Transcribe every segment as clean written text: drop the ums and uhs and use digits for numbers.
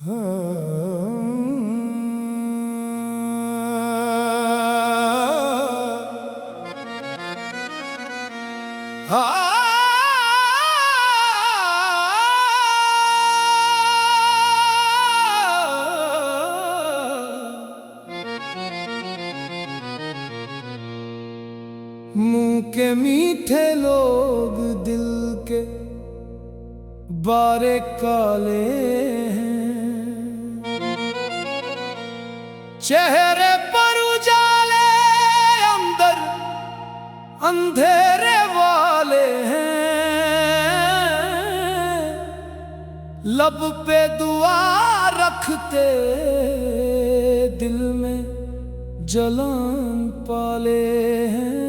मुंह के मीठे लोग दिल के बारे काले हैं, चेहरे पर उजाले अंदर अंधेरे वाले हैं। लब पे दुआ रखते दिल में जलन पाले हैं।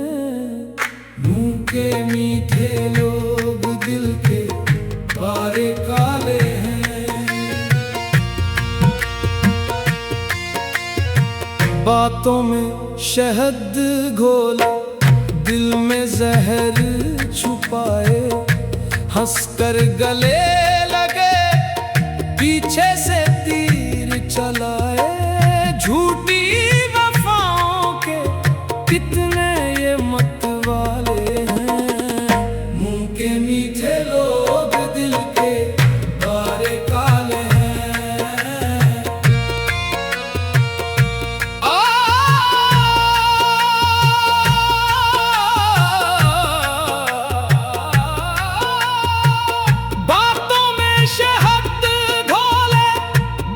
मुंह के मीठे लोग दिल के बारे काले हैं। बातों में शहद घोले दिल में जहर छुपाए, हंसकर गले लगे पीछे से तीर चलाए। झूठी वफाओं के कितने ये मतवाले हैं। मुंह के मीठे लोग दिल के बारे काले हैं। बातों में शहद घोले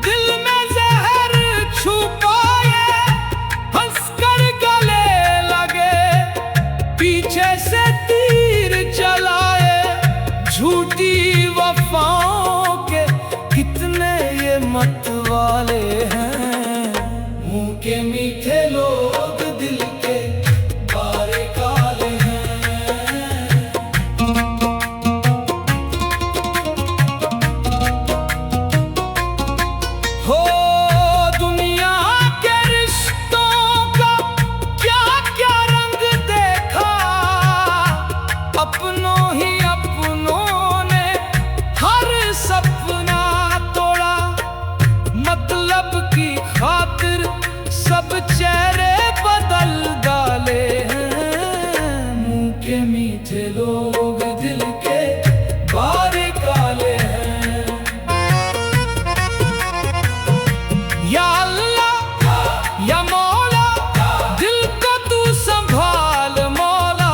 दिल में जहर छुपाए, हंसकर गले लगे पीछे से तीर चलाए। झूठी वफाओं के कितने ये मतवाले हैं। मुंह के मीठे लोग दिल के बारे काले हैं। हो दुनिया के रिश्तों का क्या क्या रंग देखा, अपनों ही अपनों ने हर सपना तोड़ा। मतलब की खातिर सब चेहरे बदल डाले हैं। मुंह के मीठे लोग दिल के बारे काले हैं। या अल्लाह या मौला दिल को तू संभाल मौला।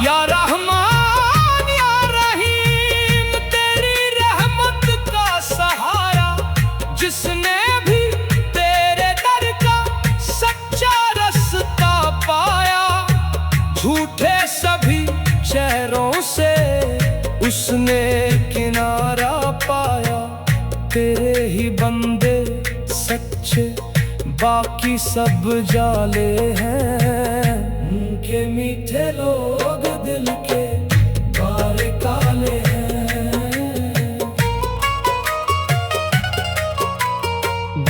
या रहमान या रहीम तेरी रहमत का सहारा। जिसने भी तेरे दर का सच्चा रास्ता पाया, झूठे सभी चेहरों से उसने किनारा पाया। तेरे ही बंदे सच्चे बाकी सब जाले हैं। मुंह के मीठे लोग दिल के बारे काले हैं।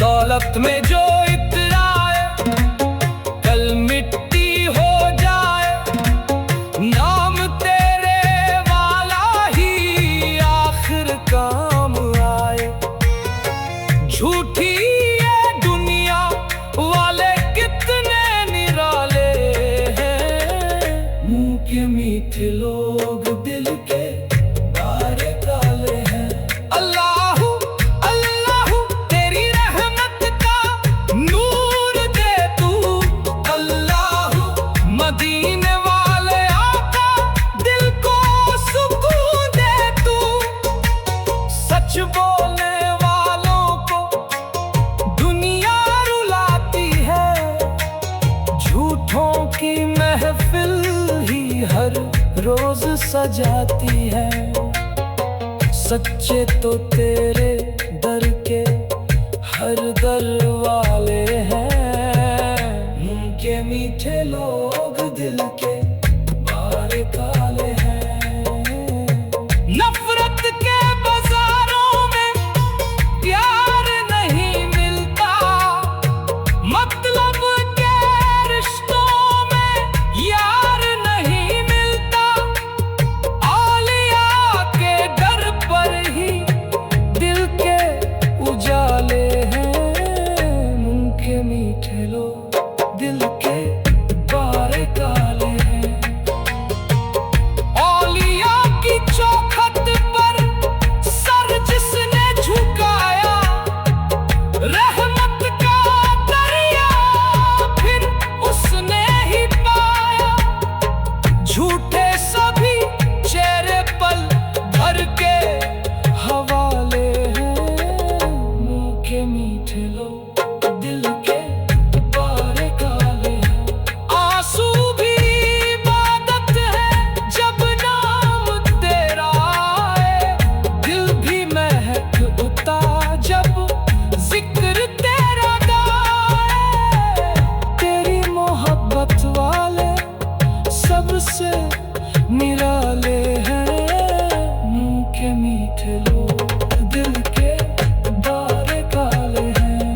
दौलत में जो इतराए कल मिट्टी हो जाए। नाम तेरे वाला ही आखिर काम आए। झूठी ये दुनिया वाले कितने निराले हैं। मुंह के मीठे लोग दिल के बारे काले हैं। अल्लाहू अल्लाहू तेरी रहमत का नूर दे तू। अल्लाहू मदीने वाले आका दिल को सुकून दे तू। सच बोलने वालों को दुनिया रुलाती है। झूठों की महफिल ही हर रोज सजाती है। सच्चे तो तेरे दर के हर दर वाले हैं। मुंह के मीठे लोग दिल के बारे काले हैं। नफरत के बाजारों में प्यार नहीं मिलता। मतलब के रिश्तों में यार नहीं मिलता। औलिया के डर पर ही दिल के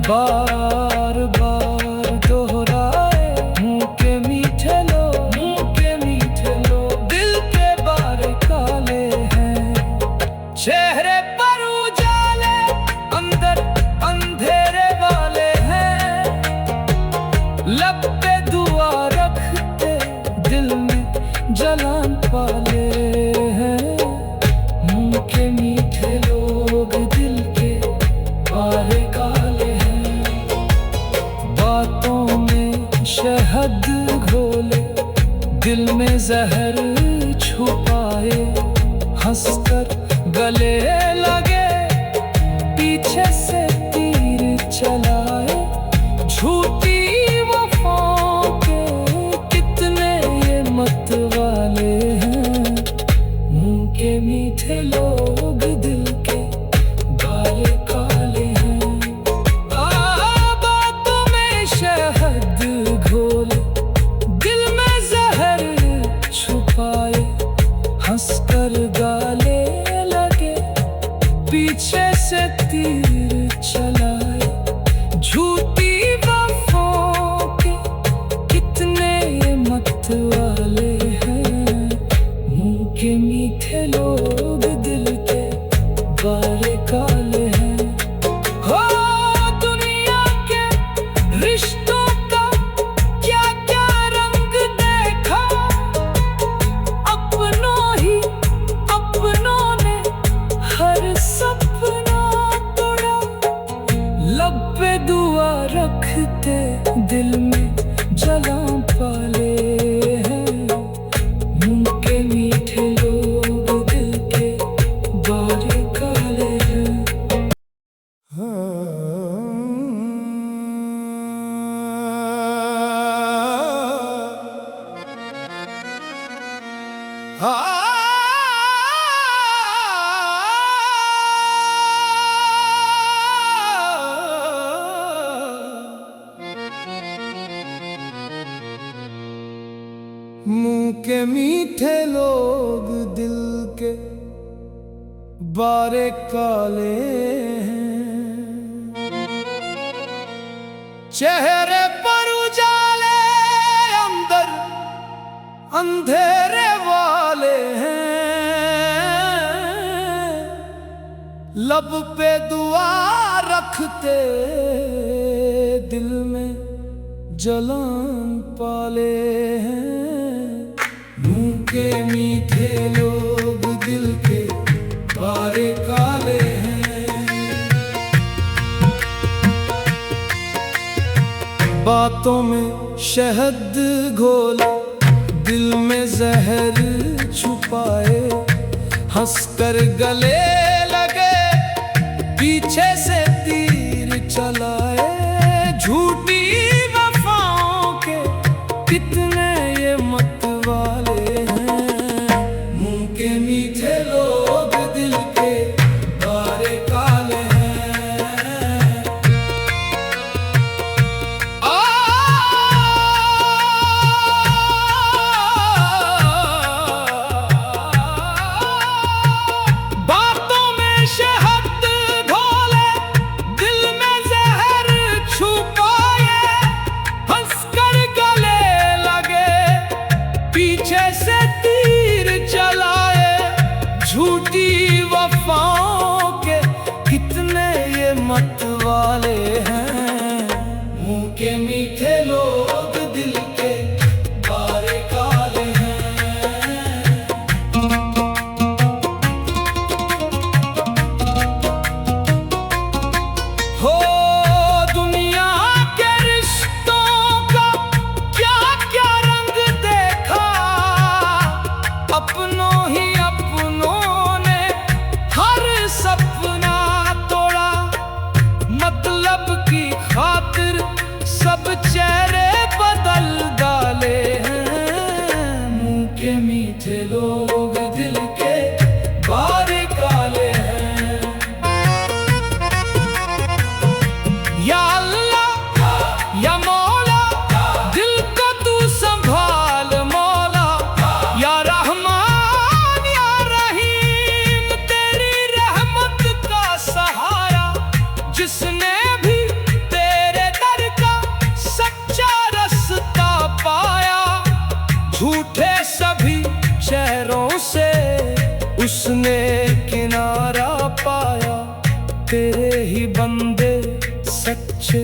बार बार दोहराए। मुंह के मीठे लोग, मुंह के मीठे लोग, दिल के बारे काले हैं। चेहरे पर उजाले, अंदर अंधेरे वाले हैं। लब पे दुआ रखते, दिल में जलान पाले हैं। मुंह के मीठे लोग, दिल के बारे काले हैं। बातों में शहद घोले, दिल में जहर छुपाए। हंसकर गले लगे, पीछे से तीर चलाए। झूठी वफाओं के कितने ये मत वाले हैं। मुंह के मीठे लोग, दिल के बारे काले हैं। बातों में शहद घोले, दिल में जहर छुपाए। हंसकर गाले लगे, पीछे से तीर चलाए। झूठी वफाओं के कितने ये मत वाले हैं। मुंह के मीठे लोग, दिल के बारे काले हैं। हो दुनिया के रिश्तों का क्या क्या रंग देखा। अपनों ने हर सपना तोड़ा। लब पे दुआ रखते, दिल में जलां पाले हैं। मुंह के मीठे लोग, दिल के बारे काले हैं। मुंह के मीठे लोग, दिल के बारे काले हैं। चेहरे पर उजाले, अंदर अंधेरे वाले हैं। लब पे दुआ रखते, दिल में जलान पाले हैं। मुंह के मीठे लोग, दिल के बारे काले हैं। बातों में शहद घोले, दिल में जहर छुपाए। हंसकर गले लगे, पीछे से तीर चलाए। झूठी वफाओं के कितने ये मत वाले हैं। मुंह के मीठे लोग, दिल के बारे काले हैं। बातों में शहद घोले, दिल में जहर छुपाए। हंसकर गले लगे, पीछे से तीर चलाए। झूठी वफाओं के कितने ये मत वाले हैं। मुंह के मीठे लोग, दिल के बारे काले हैं। हो दुनिया के रिश्तों का क्या क्या रंग देखा। अपनों ने हर सपना तोड़ा। मतलब की खातिर सब चेहरे बदल डाले हैं। मुंह के मीठे लोग, दिल के बारे काले हैं। या अल्लाह या मौला, दिल को तू संभाल मौला। या रहमान या रहीम, तेरी रहमत का सहारा। जिसने भी उसने किनारा पाया। तेरे ही बंदे सच्चे,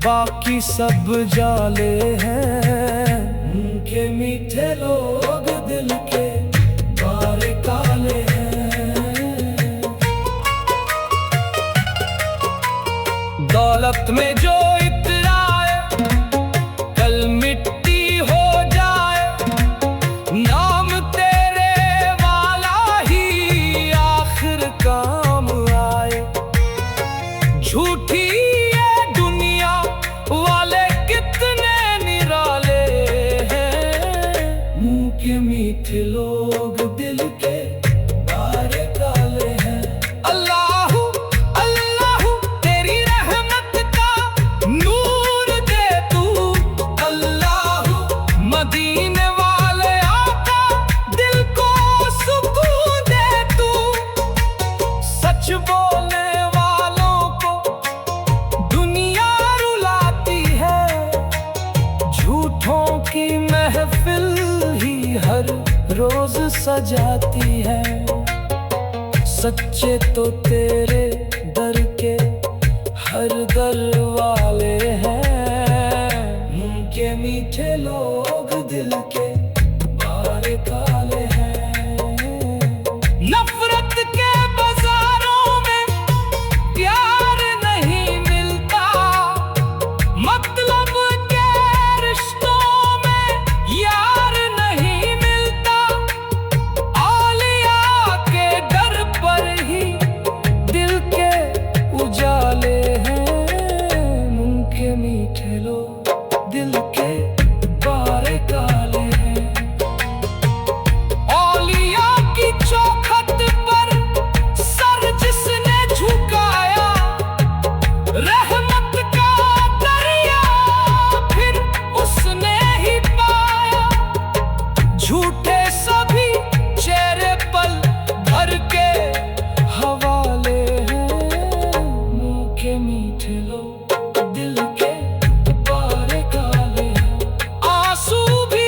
बाकी सब जाले हैं। उनके मीठे लोग दिल के बारे काले हैं। दौलत में जो इतराए कल मिट्टी हो जाए। नाम तेरे वाला ही आखिर काम आए। झूठी ये दुनिया वाले कितने निराले हैं। मुंह के मीठे लोग दिल के बारे काले हैं। अल्लाहू अल्लाहू तेरी रहमत का नूर दे तू। अल्लाहू मदीने वाले आका दिल को सुकून दे तू। सच बोलने वालों को दुनिया रुलाती है। झूठों की महफिल ही हर रोज सजाती है। सच्चे तो तेरे दर के हर दर वाले हैं। उनके मीठे लोग दिल के बारे काले हैं। नफरत के बाजारों में प्यार नहीं मिलता। मतलब के रिश्तों में यार नहीं मिलता। औलिया के दर पर ही दिल के उजाले हैं। उनके मीठे लोग दिल के बारे काले हैं। औलिया की चौखट पर सर जिसने झुकाया। रहमत का दरिया फिर उसने ही पाया। झूठे सभी चेहरे पल भर के हवाले हैं। मुंह के मीठे लोग दिल के बारे काले हैं। आंसू भी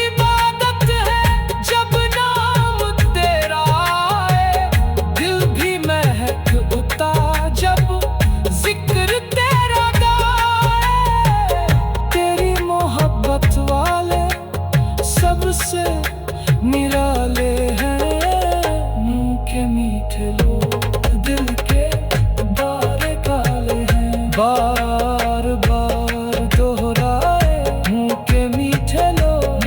इबादत है जब नाम तेरा आए। दिल भी महक उठता जब जिक्र तेरा गाए। तेरी मोहब्बत वाले सबसे निराले हैं। मुंह के मीठे लोग दिल के बारे काले हैं। बार बार दोहराए मुंह के मीठे लोग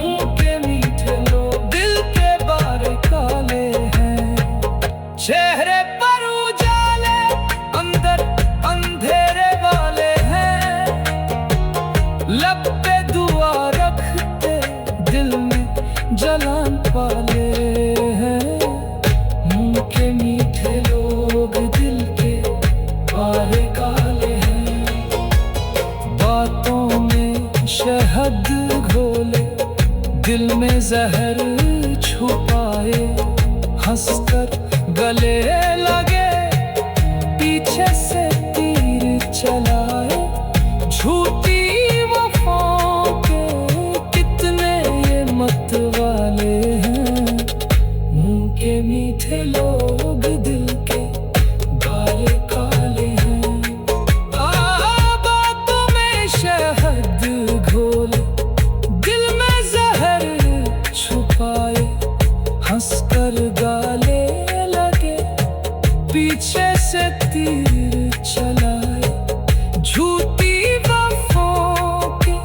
दिल के बारे काले हैं। चेहरे पर उजाले अंदर अंधेरे वाले हैं। लब पे दुआ रखते दिल में जलान पाले हैं। मुंह के मीठे लोग दिल के बारे काले हैं। बातों में शहद घोले दिल में जहर छुपाए। हंसकर गले लगे पीछे से तीर चलाए। झूठी वफाओं के कितने ये मत वाले हैं। मुंह के मीठे लोग दिल के बारे काले हैं। बातों में शहद घोले दिल में जहर छुपाए। हंसकर गाले लगे पीछे से तीर चलाए। झूठी वफाओं के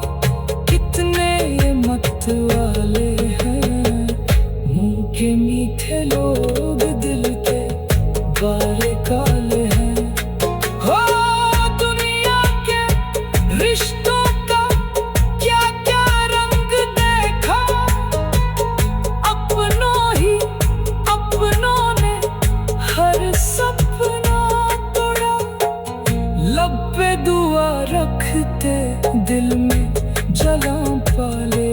कितने ये मत वाले हैं। मुंह के मीठे लोग दिल के बारे काले हैं। हो दुनिया के रिश्तों का क्या क्या रंग देखा। अपनों ने हर सपना तोड़ा। लब पे दुआ रखते दिल में जलां पाले